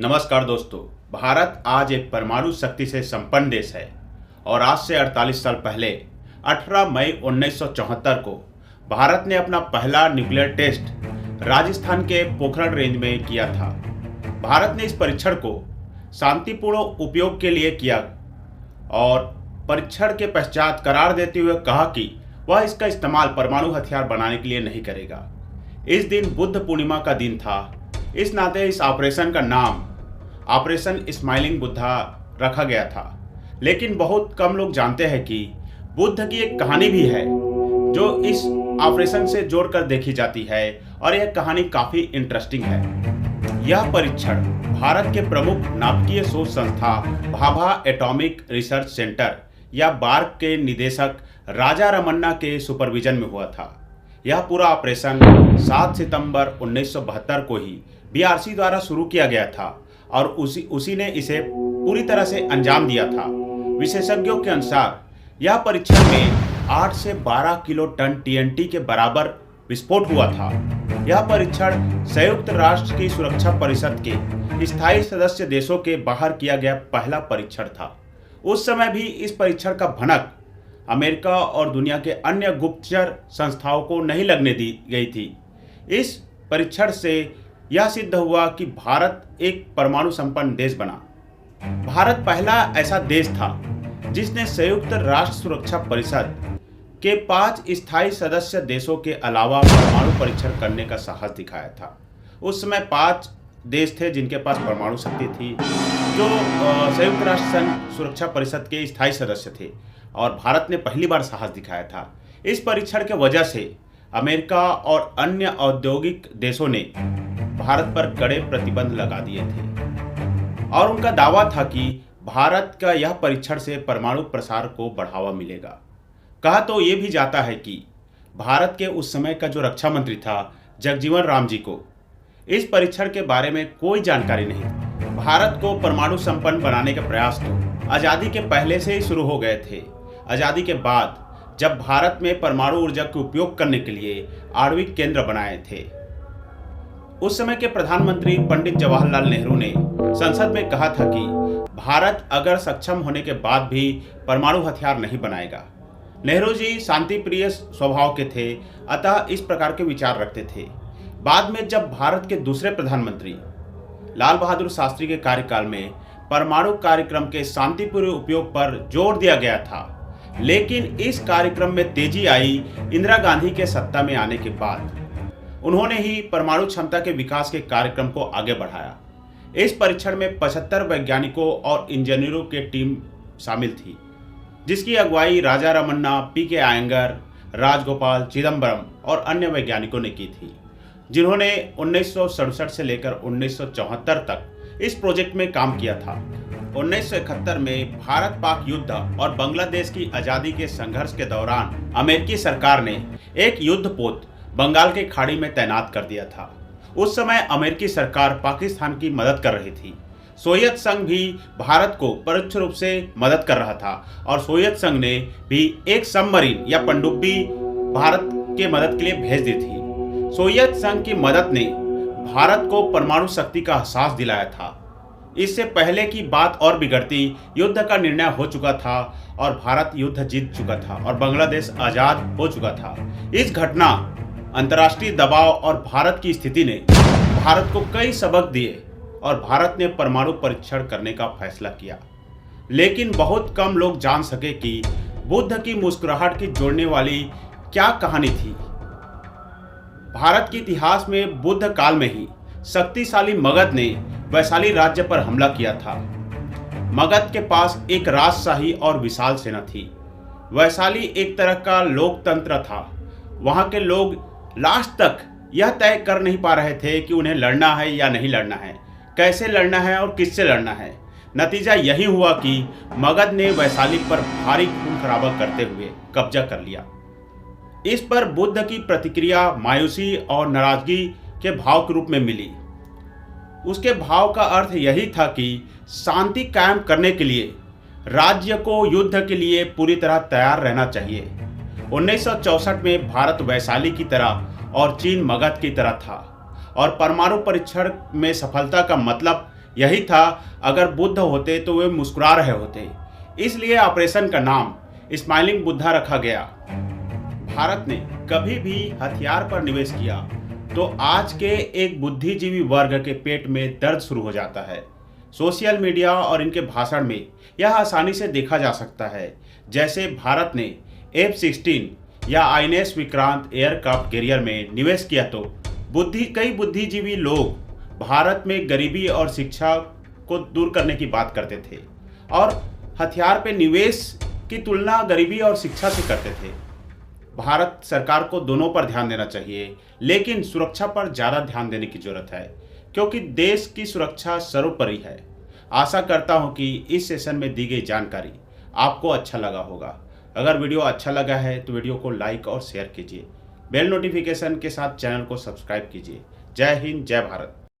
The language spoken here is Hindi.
नमस्कार दोस्तों। भारत आज एक परमाणु शक्ति से संपन्न देश है और आज से 48 साल पहले 18 मई 1974 को भारत ने अपना पहला न्यूक्लियर टेस्ट राजस्थान के पोखरण रेंज में किया था। भारत ने इस परीक्षण को शांतिपूर्ण उपयोग के लिए किया और परीक्षण के पश्चात करार देते हुए कहा कि वह इसका इस्तेमाल परमाणु हथियार बनाने के लिए नहीं करेगा। इस दिन बुद्ध पूर्णिमा का दिन था। इस नाते इस ऑपरेशन का नाम ऑपरेशन स्माइलिंग बुद्धा रखा गया था। लेकिन बहुत कम लोग जानते हैं कि बुद्ध की एक कहानी भी है जो इस ऑपरेशन से जोड़कर देखी जाती है और यह कहानी काफ़ी इंटरेस्टिंग है। यह परीक्षण भारत के प्रमुख नाभिकीय शोध संस्था भाभा एटॉमिक रिसर्च सेंटर या बार्क के निदेशक राजा रमन्ना के सुपरविजन में हुआ था। यह पूरा ऑपरेशन 7 सितंबर 1972 को ही बीआरसी द्वारा शुरू किया गया था और उसी ने इसे पूरी तरह से अंजाम दिया था। विशेषज्ञों के अनुसार यह परीक्षण में 8 से 12 किलो टन टीएनटी के बराबर विस्फोट हुआ था। यह परीक्षण संयुक्त राष्ट्र की सुरक्षा परिषद के स्थायी सदस्य देशों के बाहर किया गया पहला परीक्षण था। उस समय भी इस परीक्षण का भनक अमेरिका और दुनिया के अन्य गुप्तचर संस्थाओं को नहीं लगने दी गई थी। इस परीक्षण से यह सिद्ध हुआ कि भारत एक परमाणु संपन्न देश बना। भारत पहला ऐसा देश था जिसने संयुक्त राष्ट्र सुरक्षा परिषद के 5 स्थायी सदस्य देशों के अलावा परमाणु परीक्षण करने का साहस दिखाया था। उस समय 5 देश थे जिनके पास परमाणु शक्ति थी, जो संयुक्त राष्ट्र संघ सुरक्षा परिषद के स्थायी सदस्य थे, और भारत ने पहली बार साहस दिखाया था। इस परीक्षण के वजह से अमेरिका और अन्य औद्योगिक देशों ने भारत पर कड़े प्रतिबंध लगा दिए थे और उनका दावा था कि भारत का यह परीक्षण से परमाणु प्रसार को बढ़ावा मिलेगा। कहा तो ये भी जाता है कि भारत के उस समय का जो रक्षा मंत्री था जगजीवन राम जी को इस परीक्षण के बारे में कोई जानकारी नहीं थी। भारत को परमाणु संपन्न बनाने के प्रयास तो आज़ादी के पहले से ही शुरू हो गए थे। आज़ादी के बाद जब भारत में परमाणु ऊर्जा का उपयोग करने के लिए आणविक केंद्र बनाए थे, उस समय के प्रधानमंत्री पंडित जवाहरलाल नेहरू ने संसद में कहा था कि भारत अगर सक्षम होने के बाद भी परमाणु हथियार नहीं बनाएगा। नेहरू जी शांति प्रिय स्वभाव के थे, अतः इस प्रकार के विचार रखते थे। बाद में जब भारत के दूसरे प्रधानमंत्री लाल बहादुर शास्त्री के कार्यकाल में परमाणु कार्यक्रम के शांतिपूर्ण उपयोग पर जोर दिया गया था, लेकिन इस कार्यक्रम में तेजी आई इंदिरा गांधी के सत्ता में आने के बाद। उन्होंने ही परमाणु क्षमता के विकास के कार्यक्रम को आगे बढ़ाया। इस परीक्षण में 75 वैज्ञानिकों और इंजीनियरों की टीम शामिल थी, जिसकी अगुवाई राजा रमन्ना, पीके अयंगर, राजगोपाल, चिदम्बरम और अन्य वैज्ञानिकों ने की थी, जिन्होंने 1967 से लेकर 1974 तक इस प्रोजेक्ट में काम किया था। 1971 में भारत पाक युद्ध और बांग्लादेश की आज़ादी के संघर्ष के दौरान अमेरिकी सरकार ने एक युद्धपोत बंगाल के खाड़ी में तैनात कर दिया था। उस समय अमेरिकी सरकार पाकिस्तान की मदद कर रही थी। सोवियत संघ भी भारत को परोक्ष रूप से मदद कर रहा था और सोवियत संघ ने भी एक सबमरीन या पनडुब्बी भारत के मदद के लिए भेज दी थी। सोवियत संघ की मदद ने भारत को परमाणु शक्ति का एहसास दिलाया था। इससे पहले की बात और बिगड़ती, युद्ध का निर्णय हो चुका था और भारत युद्ध जीत चुका था और बांग्लादेश आज़ाद हो चुका था। इस घटना, अंतर्राष्ट्रीय दबाव और भारत की स्थिति ने भारत को कई सबक दिए और भारत ने परमाणु परीक्षण करने का फैसला किया। लेकिन बहुत कम लोग जान सके कि बुद्ध की मुस्कुराहट की जोड़ने वाली क्या कहानी थी। भारत के इतिहास में बुद्ध काल में ही शक्तिशाली मगध ने वैशाली राज्य पर हमला किया था। मगध के पास एक राजशाही और विशाल सेना थी। वैशाली एक तरह का लोकतंत्र था। वहाँ के लोग लास्ट तक यह तय कर नहीं पा रहे थे कि उन्हें लड़ना है या नहीं लड़ना है, कैसे लड़ना है और किससे लड़ना है। नतीजा यही हुआ कि मगध ने वैशाली पर भारी खून खराबा करते हुए कब्जा कर लिया। इस पर बुद्ध की प्रतिक्रिया मायूसी और नाराजगी के भाव के रूप में मिली। उसके भाव का अर्थ यही था कि शांति कायम करने के लिए राज्य को युद्ध के लिए पूरी तरह तैयार रहना चाहिए। 1964 में भारत वैशाली की तरह और चीन मगध की तरह था और परमाणु परीक्षण में सफलता का मतलब यही था, अगर बुद्ध होते तो वे मुस्कुरा रहे होते। इसलिए ऑपरेशन का नाम स्माइलिंग बुद्धा रखा गया। भारत ने कभी भी हथियार पर निवेश किया तो आज के एक बुद्धिजीवी वर्ग के पेट में दर्द शुरू हो जाता है। सोशल मीडिया और इनके भाषण में यह आसानी से देखा जा सकता है। जैसे भारत ने F-16 या INS विक्रांत एयरक्राफ्ट कैरियर में निवेश किया तो कई बुद्धिजीवी लोग भारत में गरीबी और शिक्षा को दूर करने की बात करते थे और हथियार पे निवेश की तुलना गरीबी और शिक्षा से करते थे। भारत सरकार को दोनों पर ध्यान देना चाहिए, लेकिन सुरक्षा पर ज़्यादा ध्यान देने की जरूरत है, क्योंकि देश की सुरक्षा सर्वोपरि है। आशा करता हूं कि इस सेशन में दी गई जानकारी आपको अच्छा लगा होगा। अगर वीडियो अच्छा लगा है तो वीडियो को लाइक और शेयर कीजिए। बेल नोटिफिकेशन के साथ चैनल को सब्सक्राइब कीजिए। जय हिंद, जय भारत।